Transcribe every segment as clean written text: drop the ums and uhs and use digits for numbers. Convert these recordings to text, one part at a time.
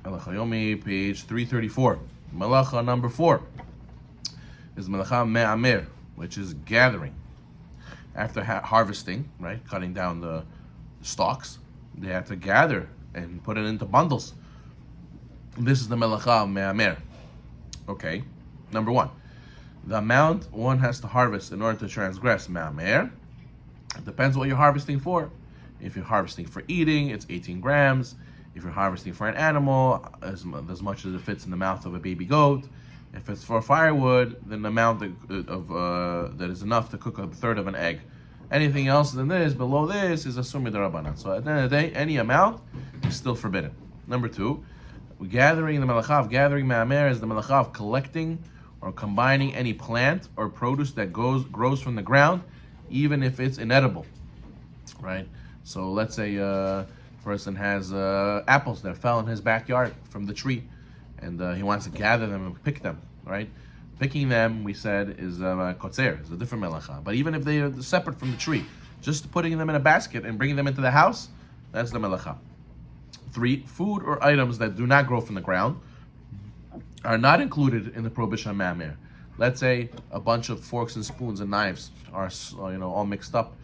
Halacha Yomi, page 334. Melacha number 4 is Melacha Me'amer, which is gathering. After harvesting, right, cutting down the stalks, they have to gather and put it into bundles. This is the Melacha Me'amer. Okay, number 1. The amount one has to harvest in order to transgress Me'amer, it depends what you're harvesting for. If you're harvesting for eating, it's 18 grams. If you're harvesting for an animal, as much as it fits in the mouth of a baby goat. If it's for firewood, then the amount that is enough to cook a third of an egg. Anything else than this, below this, is asur mid'Rabbanan. So at the end of the day, any amount is still forbidden. Number 2, the Melacha of gathering Me'amer is the Melacha of collecting or combining any plant or produce that grows from the ground, even if it's inedible, right? So let's say a person has apples that fell in his backyard from the tree, and he wants to gather them and pick them, right? Picking them, we said, is kotzer, is a different melacha. But even if they are separate from the tree, just putting them in a basket and bringing them into the house, that's the melacha. 3, food or items that do not grow from the ground are not included in the prohibition of Me'amer. Let's say a bunch of forks and spoons and knives are all mixed up,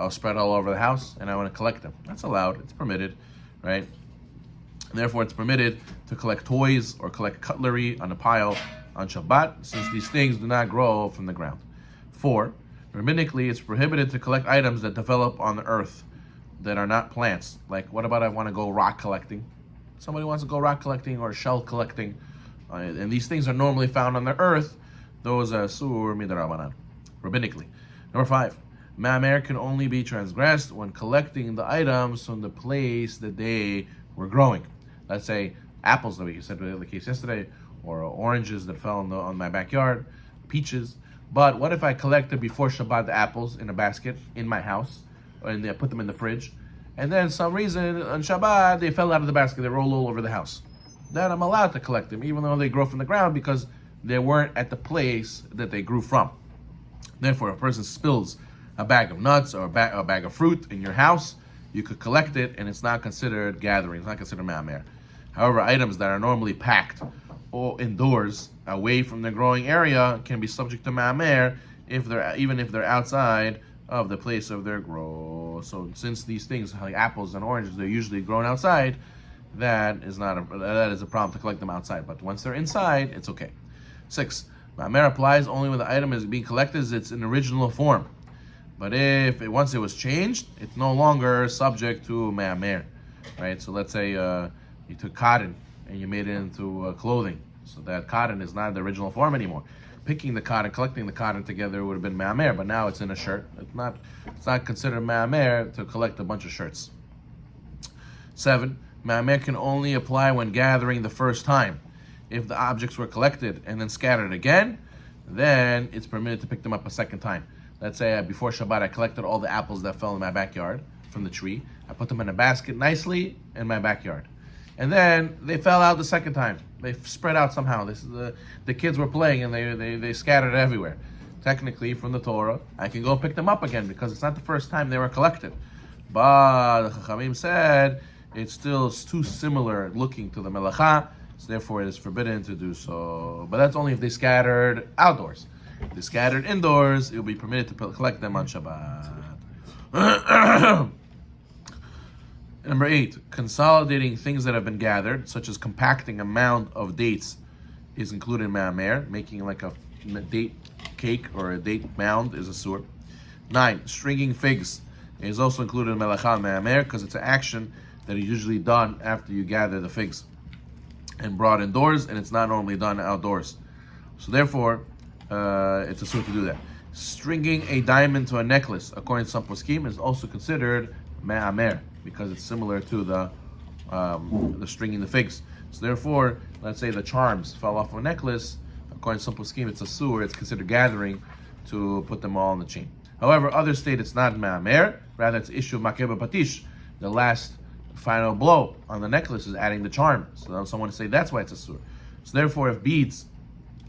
spread all over the house, and I want to collect them. That's allowed. It's permitted, right? Therefore, it's permitted to collect toys or collect cutlery on a pile on Shabbat, since these things do not grow from the ground. 4, rabbinically, it's prohibited to collect items that develop on the earth that are not plants. Like, what about I want to go rock collecting? Somebody wants to go rock collecting or shell collecting, and these things are normally found on the earth. Those are asur mid'Rabbanan, rabbinically. Number 5, Me'amer can only be transgressed when collecting the items from the place that they were growing. Let's say apples, that we said in the case yesterday, or oranges that fell on my backyard, peaches. But what if I collected before Shabbat the apples in a basket in my house, and I put them in the fridge, and then some reason on Shabbat they fell out of the basket, they roll all over the house? Then I'm allowed to collect them, even though they grow from the ground, because they weren't at the place that they grew from. Therefore, if a person spills a bag of nuts or a bag of fruit in your house, you could collect it, and it's not considered gathering. It's not considered Me'amer. However, items that are normally packed or indoors, away from the growing area, can be subject to Me'amer even if they're outside of the place of their growth. So, since these things like apples and oranges, they're usually grown outside, that is a problem to collect them outside. But once they're inside, it's okay. 6, Me'amer applies only when the item is being collected as its original form. But once it was changed, it's no longer subject to Me'amer, right? So let's say you took cotton and you made it into clothing. So that cotton is not the original form anymore. Picking the cotton, collecting the cotton together would have been Me'amer, but now it's in a shirt. It's not considered Me'amer to collect a bunch of shirts. 7, Me'amer can only apply when gathering the first time. If the objects were collected and then scattered again, then it's permitted to pick them up a second time. Let's say before Shabbat I collected all the apples that fell in my backyard from the tree. I put them in a basket nicely in my backyard. And then they fell out the second time. They spread out somehow. The kids were playing and they scattered everywhere. Technically, from the Torah, I can go pick them up again because it's not the first time they were collected. But the Chachamim said it's still too similar looking to the Melacha, so therefore it is forbidden to do so. But that's only if they scattered outdoors. If they scattered indoors, it will be permitted to collect them on Shabbat. Number 8, consolidating things that have been gathered, such as compacting a mound of dates, is included in Me'amer. Making like a date cake or a date mound is asur. 9, stringing figs is also included in Melacha and Me'amer because it's an action that is usually done after you gather the figs and brought indoors, and it's not normally done outdoors. So therefore, it's asur to do that. Stringing a diamond to a necklace, according to some poskim, is also considered Me'amer because it's similar to the stringing the figs. So therefore, let's say the charms fell off a necklace, according to some poskim, it's asur, it's considered gathering to put them all on the chain. However, others state it's not Me'amer, rather it's issue of makeh b'patish. The last final blow on the necklace is adding the charm. So someone say that's why it's asur. So therefore, if beads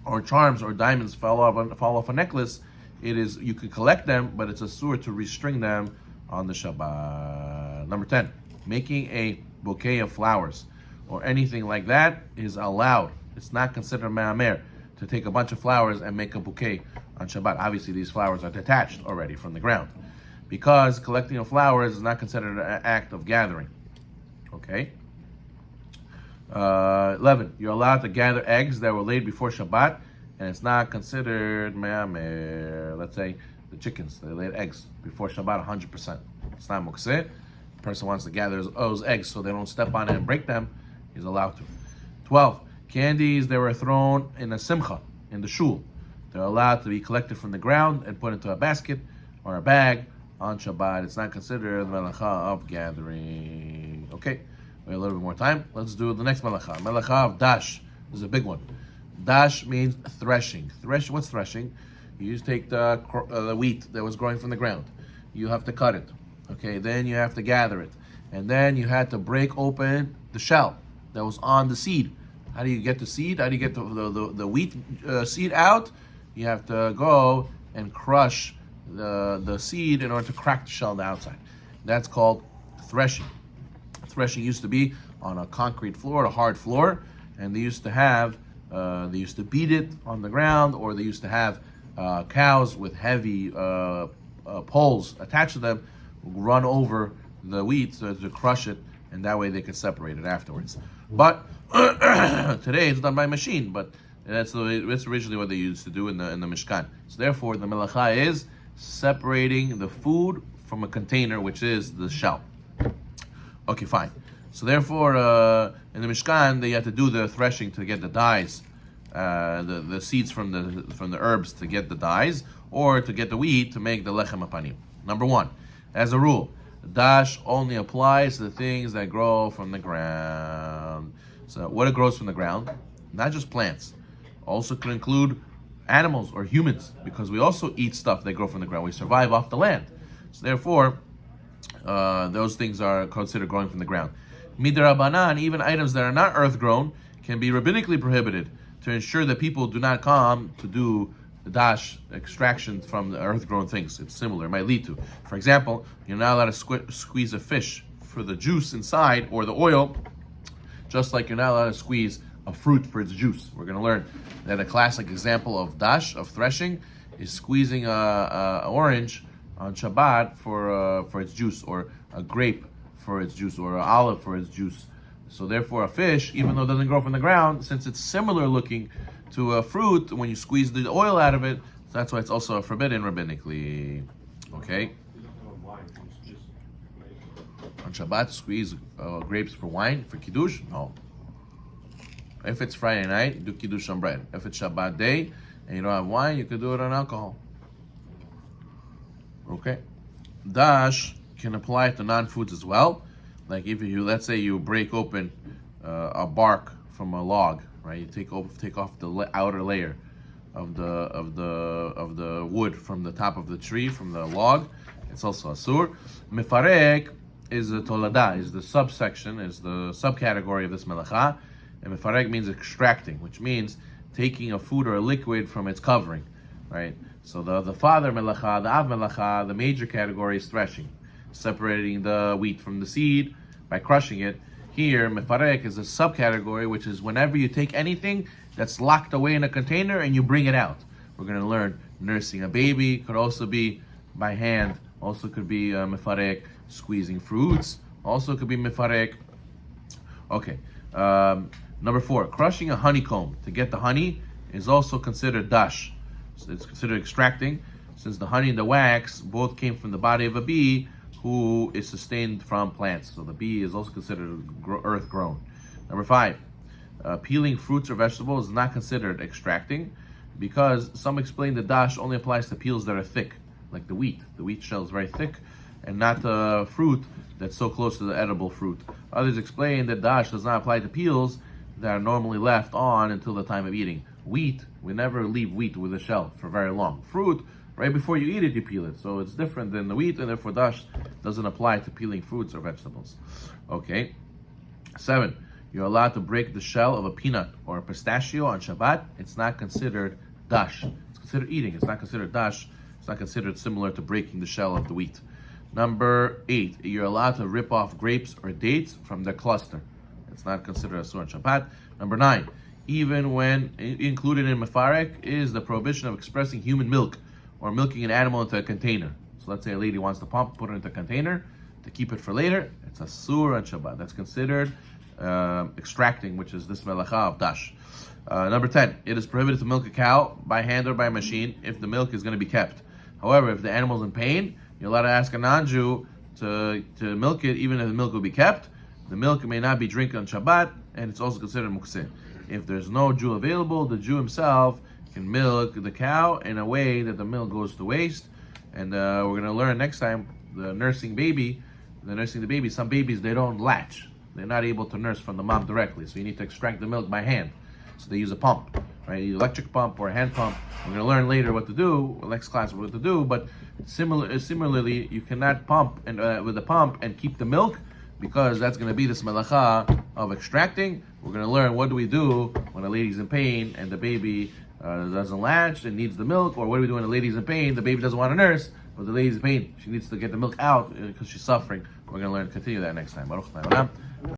or charms or diamonds fall off a necklace, you can collect them, but it's asur to restring them on the Shabbat. Number 10, making a bouquet of flowers or anything like that is allowed. It's not considered me'amer to take a bunch of flowers and make a bouquet on Shabbat. Obviously, these flowers are detached already from the ground, because collecting of flowers is not considered an act of gathering. Okay. 11. You're allowed to gather eggs that were laid before Shabbat, and it's not considered me'amer. Let's say the chickens, they laid eggs before Shabbat 100%. It's not mukseh. The person wants to gather those eggs so they don't step on it and break them, he's allowed to. 12. Candies that were thrown in a simcha, in the shul, they're allowed to be collected from the ground and put into a basket or a bag on Shabbat. It's not considered melacha of gathering. Okay, we have a little bit more time. Let's do the next melacha. Melacha of dash. This is a big one. Dash means threshing. What's threshing? You just take the wheat that was growing from the ground. You have to cut it. Okay, then you have to gather it. And then you had to break open the shell that was on the seed. How do you get the seed? How do you get the wheat seed out? You have to go and crush the seed in order to crack the shell on the outside. That's called threshing. Threshing used to be on a concrete floor, a hard floor, and they used to beat it on the ground, or they used to have cows with heavy poles attached to them run over the wheat to crush it, and that way they could separate it afterwards. But today it's done by machine, but that's originally what they used to do in the Mishkan. So therefore, the melacha is separating the food from a container, which is the shell. Okay, fine. So therefore, in the Mishkan, they had to do the threshing to get the dyes, the seeds from the herbs to get the dyes, or to get the wheat to make the lechem hapanim. Number one, as a rule, dash only applies to the things that grow from the ground. So what it grows from the ground, not just plants, also could include animals or humans, because we also eat stuff that grow from the ground. We survive off the land. So therefore, those things are considered growing from the ground. Midrabanan, even items that are not earth grown, can be rabbinically prohibited to ensure that people do not come to do the dash extraction from the earth grown things. It's similar, it might lead to. For example, you're not allowed to squeeze a fish for the juice inside or the oil, just like you're not allowed to squeeze a fruit for its juice. We're going to learn that a classic example of dash, of threshing, is squeezing a orange on Shabbat for its juice, or a grape for its juice, or an olive for its juice. So therefore, a fish, even though it doesn't grow from the ground, since it's similar looking to a fruit, when you squeeze the oil out of it, that's why it's also forbidden rabbinically. Okay? On Shabbat, squeeze grapes for wine, for kiddush? No. If it's Friday night, do kiddush on bread. If it's Shabbat day and you don't have wine, you could do it on alcohol. Okay? Dash can apply to non-foods as well. Like if you, let's say you break open a bark from a log, right? You take off the outer layer of the wood from the top of the tree, from the log. It's also asur. Mefarek is the tolada, is the subsection, is the subcategory of this melacha. And mefarek means extracting, which means taking a food or a liquid from its covering, right? So the father melacha, the av melacha, the major category is threshing, separating the wheat from the seed by crushing it. Here, mefarek is a subcategory, which is whenever you take anything that's locked away in a container and you bring it out. We're going to learn nursing a baby, could also be by hand, also could be mefarek, squeezing fruits, also could be mefarek. Okay, number 4, crushing a honeycomb to get the honey is also considered dash. So it's considered extracting, since the honey and the wax both came from the body of a bee who is sustained from plants. So the bee is also considered earth grown. Number 5, peeling fruits or vegetables is not considered extracting, because some explain the dash only applies to peels that are thick, like the wheat. The wheat shell is very thick, and not the fruit that's so close to the edible fruit. Others explain that dash does not apply to peels that are normally left on until the time of eating. Wheat, we never leave wheat with a shell for very long. Fruit, right before you eat it, you peel it. So it's different than the wheat, and therefore dash doesn't apply to peeling fruits or vegetables. Okay. 7, you're allowed to break the shell of a peanut or a pistachio on Shabbat. It's not considered dash. It's considered eating. It's not considered dash. It's not considered similar to breaking the shell of the wheat. Number 8, you're allowed to rip off grapes or dates from their cluster. It's not considered asur on Shabbat. Number 9, even when included in mefarek is the prohibition of expressing human milk or milking an animal into a container. So let's say a lady wants to pump, put it into a container to keep it for later. It's asur on Shabbat. That's considered extracting, which is this melacha of dash. Number 10, it is prohibited to milk a cow by hand or by machine if the milk is going to be kept. However, if the animal is in pain, you're allowed to ask a non-Jew to milk it, even if the milk will be kept. The milk may not be drinking on Shabbat, and it's also considered mukseh. If there's no Jew available, the Jew himself can milk the cow in a way that the milk goes to waste. And we're going to learn next time, nursing the baby, some babies, they don't latch. They're not able to nurse from the mom directly, so you need to extract the milk by hand. So they use a pump, right? Either electric pump or a hand pump. We're going to learn later what to do, next class what to do, but similarly, you cannot pump and with a pump and keep the milk, because that's going to be this melacha of extracting. We're going to learn what do we do when a lady's in pain and the baby doesn't latch and needs the milk, or what do we do when a lady's in pain, the baby doesn't want to nurse, but the lady's in pain, she needs to get the milk out because she's suffering. We're going to continue that next time. Baruch Adonai.